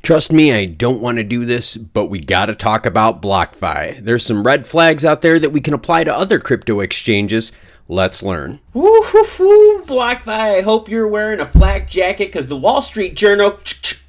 Trust me, I don't want to do this, but we gotta talk about Blockfi. There's some red flags out there that we can apply to other crypto exchanges. Let's learn. Woo-hoo-hoo, Blockfi, I hope you're wearing a flak jacket because the Wall Street Journal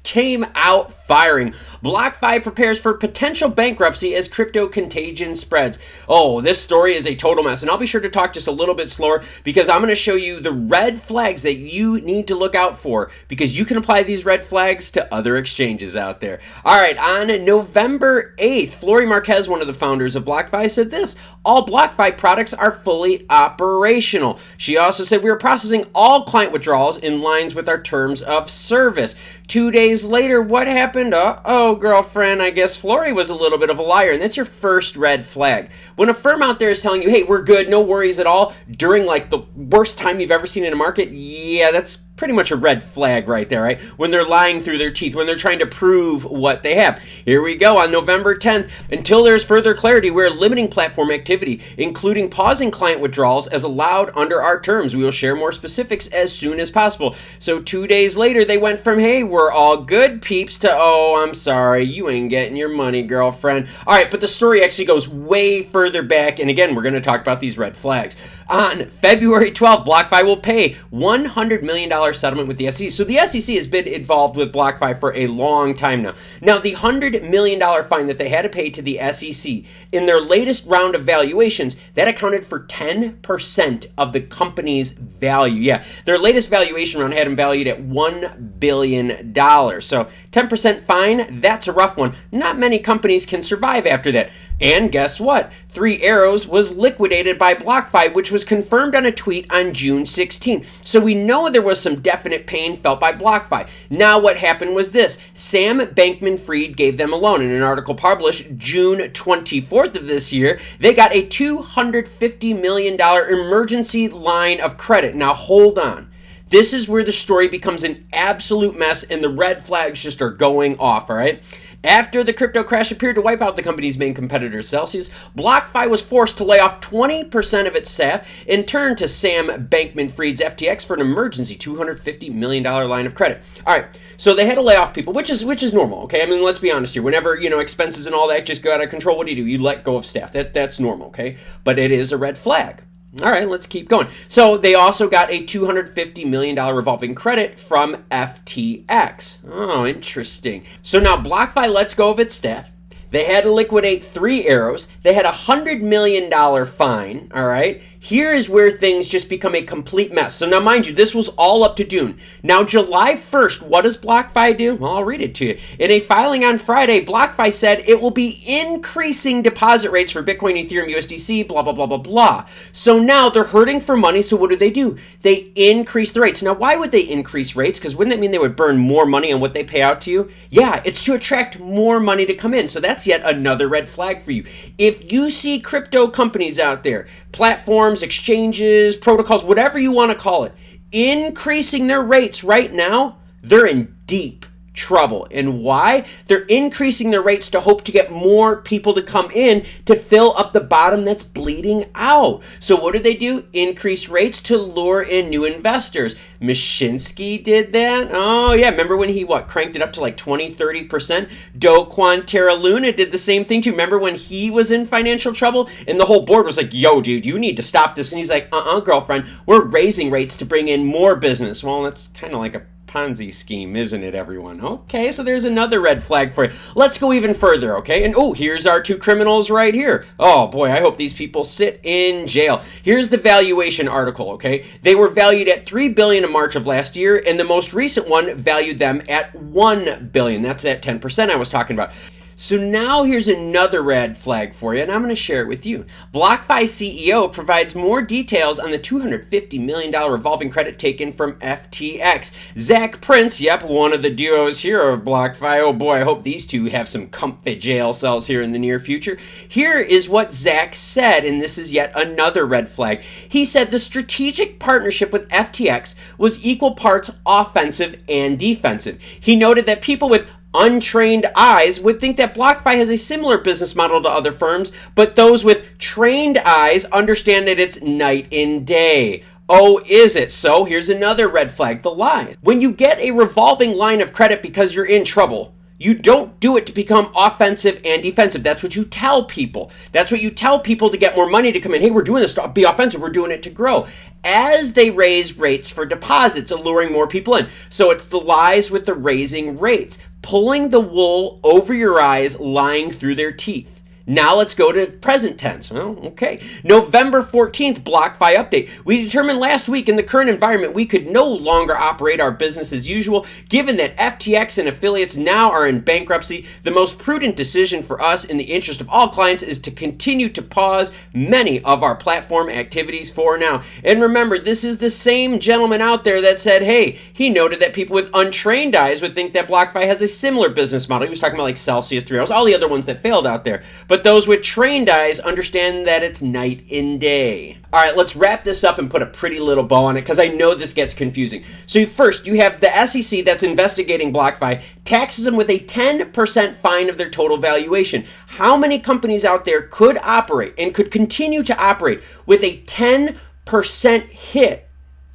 came out firing. Blockfi prepares for potential bankruptcy as crypto contagion spreads. Oh, this story is a total mess, and I'll be sure to talk just a little bit slower because I'm going to show you the red flags that you need to look out for because you can apply these red flags to other exchanges out there. All right, on November 8th, Flory Marquez, one of the founders of Blockfi, said this: all Blockfi products are fully operational. She also said we are processing all client withdrawals in lines with our terms of service. 2 days later, what happened? Uh-oh, girlfriend, I guess Flory was a little bit of a liar, and that's your first red flag. When a firm out there is telling you, hey, we're good, no worries at all, during like the worst time you've ever seen in a market, yeah, that's pretty much a red flag right there, right? When they're lying through their teeth, when they're trying to prove what they have. Here we go. On November 10th, until there's further clarity, we're limiting platform activity, including pausing client withdrawals as allowed under our terms. We will share more specifics as soon as possible. So 2 days later, they went from, hey, we're all good, peeps, to, oh, I'm sorry, you ain't getting your money, girlfriend. All right, but the story actually goes way further back, and again, we're going to talk about these red flags. On February 12th, Blockfi will pay $100 million settlement with the SEC. So the SEC has been involved with Blockfi for a long time now. Now, the $100 million fine that they had to pay to the SEC in their latest round of valuations, that accounted for 10% of the company's value. Yeah, their latest valuation round had them valued at $1 billion. So 10% fine, that's a rough one. Not many companies can survive after that. And guess what? 3 Arrows was liquidated by Blockfi, which was confirmed on a tweet on June 16th. So we know there was some definite pain felt by Blockfi. Now what happened was this: Sam Bankman-Fried gave them a loan. In an article published June 24th of this year, they got a $250 million emergency line of credit. Now hold on. This is where the story becomes an absolute mess and the red flags just are going off, all right? After the crypto crash appeared to wipe out the company's main competitor, Celsius, Blockfi was forced to lay off 20% of its staff and turn to Sam Bankman-Fried's FTX for an emergency $250 million line of credit. All right, so they had to lay off people, which is normal, okay? I mean, let's be honest here. Whenever, expenses and all that just go out of control, what do? You let go of staff. That's normal, okay? But it is a red flag. All right, let's keep going. So they also got a $250 million revolving credit from FTX. Oh, interesting. So now Blockfi lets go of its staff. They had to liquidate 3 Arrows. They had a $100 million fine, all right? Here is where things just become a complete mess. So now, mind you, this was all up to June. Now, July 1st, what does Blockfi do? Well, I'll read it to you. In a filing on Friday, Blockfi said it will be increasing deposit rates for Bitcoin, Ethereum, USDC, blah, blah, blah, blah, blah. So now they're hurting for money, so what do? They increase the rates. Now, why would they increase rates? Because wouldn't that mean they would burn more money on what they pay out to you? Yeah, it's to attract more money to come in. So that's yet another red flag for you. If you see crypto companies out there, platforms, exchanges, protocols, whatever you want to call it, increasing their rates right now, they're in deep trouble. And why? They're increasing their rates to hope to get more people to come in to fill up the bottom that's bleeding out. So what do? Increase rates to lure in new investors. Mashinsky did that. Oh yeah, remember when he cranked it up to like 20-30%? Do Kwon Terra Luna did the same thing too. Remember when he was in financial trouble and the whole board was like, yo dude, you need to stop this. And he's like, girlfriend, we're raising rates to bring in more business. Well, that's kind of like a Ponzi scheme, isn't it, everyone? Okay, so there's another red flag for you. Let's go even further, okay? And here's our 2 criminals right here. Oh boy, I hope these people sit in jail. Here's the valuation article, okay? They were valued at $3 billion in March of last year, and the most recent one valued them at $1 billion. That's that 10% I was talking about. So now here's another red flag for you, and I'm going to share it with you. Blockfi CEO provides more details on the $250 million revolving credit taken from FTX. Zach Prince, yep, one of the duos here of Blockfi. Oh boy, I hope these two have some comfy jail cells here in the near future. Here is what Zach said, and this is yet another red flag. He said the strategic partnership with FTX was equal parts offensive and defensive. He noted that people with untrained eyes would think that Blockfi has a similar business model to other firms, but those with trained eyes understand that it's night and day. Oh, is it? So here's another red flag, the lies. When you get a revolving line of credit because you're in trouble, You don't do it to become offensive and defensive. That's what you tell people. That's what you tell people to get more money to come in. Hey, we're doing this to be offensive. We're doing it to grow. As they raise rates for deposits, alluring more people in. So it's the lies with the raising rates, pulling the wool over your eyes, lying through their teeth. Now let's go to present tense. Well, okay. November 14th, Blockfi update. We determined last week in the current environment we could no longer operate our business as usual, given that FTX and affiliates now are in bankruptcy. The most prudent decision for us in the interest of all clients is to continue to pause many of our platform activities for now. And remember, this is the same gentleman out there that said, hey, he noted that people with untrained eyes would think that Blockfi has a similar business model. He was talking about like Celsius, 3 Hours, all the other ones that failed out there. But those with trained eyes understand that it's night and day. All right, let's wrap this up and put a pretty little bow on it because I know this gets confusing. So first, you have the SEC that's investigating Blockfi, taxes them with a 10% fine of their total valuation. How many companies out there could operate and could continue to operate with a 10% hit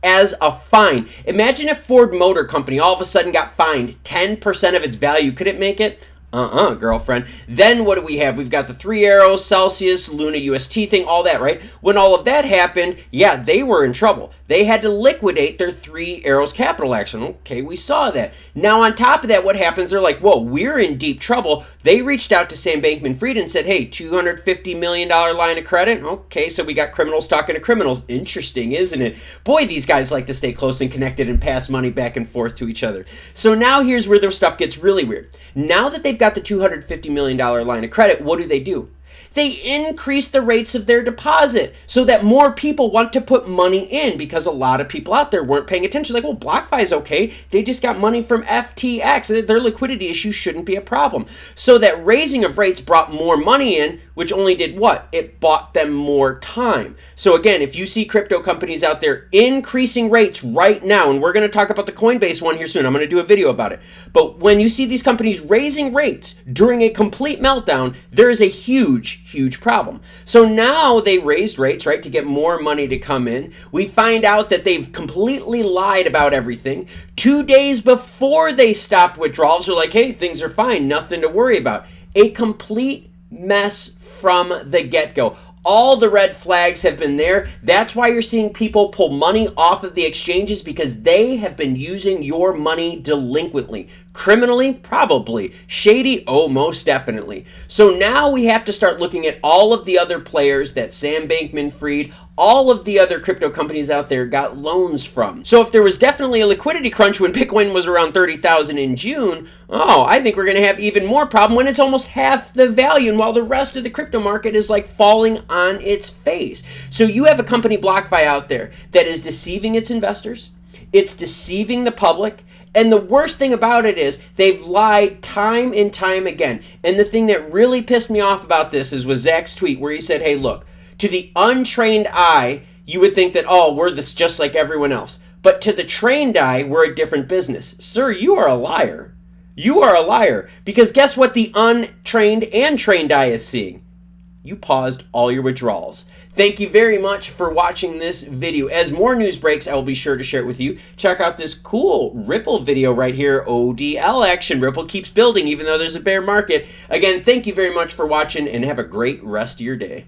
as a fine? Imagine if Ford Motor Company all of a sudden got fined 10% of its value. Could it make it? Girlfriend. Then what do we have? We've got the 3 Arrows, Celsius, Luna UST thing, all that, right? When all of that happened, yeah, they were in trouble. They had to liquidate their 3 Arrows capital action. Okay, we saw that. Now, on top of that, what happens? They're like, whoa, we're in deep trouble. They reached out to Sam Bankman-Fried and said, hey, $250 million line of credit. Okay, so we got criminals talking to criminals. Interesting, isn't it? Boy, these guys like to stay close and connected and pass money back and forth to each other. So now here's where their stuff gets really weird. Now that they've got the $250 million line of credit, what do? They increase the rates of their deposit so that more people want to put money in because a lot of people out there weren't paying attention. Like, well, Blockfi is okay. They just got money from FTX. Their liquidity issue shouldn't be a problem. So that raising of rates brought more money in, which only did what? It bought them more time. So again, if you see crypto companies out there increasing rates right now, and we're going to talk about the Coinbase one here soon. I'm going to do a video about it. But when you see these companies raising rates during a complete meltdown, there is a huge problem. So now they raised rates, right, to get more money to come in. We find out that they've completely lied about everything. 2 days before they stopped withdrawals, they're like, hey, things are fine, nothing to worry about. A complete mess from the get-go. All the red flags have been there. That's why you're seeing people pull money off of the exchanges, because they have been using your money delinquently. Criminally? Probably. Shady? Oh, most definitely. So now we have to start looking at all of the other players that Sam Bankman-Fried, all of the other crypto companies out there got loans from. So if there was definitely a liquidity crunch when Bitcoin was around 30,000 in June, I think we're going to have even more problem when it's almost half the value, and while the rest of the crypto market is like falling on its face. So you have a company, Blockfi, out there that is deceiving its investors. It's deceiving the public. And the worst thing about it is they've lied time and time again. And the thing that really pissed me off about this was Zach's tweet where he said, hey, look, to the untrained eye, you would think that, we're this just like everyone else. But to the trained eye, we're a different business. Sir, you are a liar. You are a liar. Because guess what the untrained and trained eye is seeing? You paused all your withdrawals. Thank you very much for watching this video. As more news breaks, I will be sure to share it with you. Check out this cool Ripple video right here, ODL action. Ripple keeps building even though there's a bear market. Again, thank you very much for watching and have a great rest of your day.